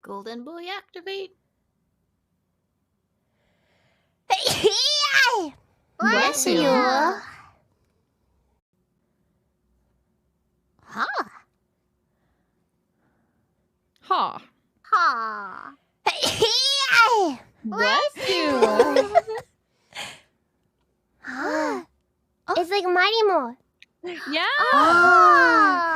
Golden boy activate. Bless you. Ha. Ha. Ha. Bless you. It's like Mighty Mo. Yeah. Oh.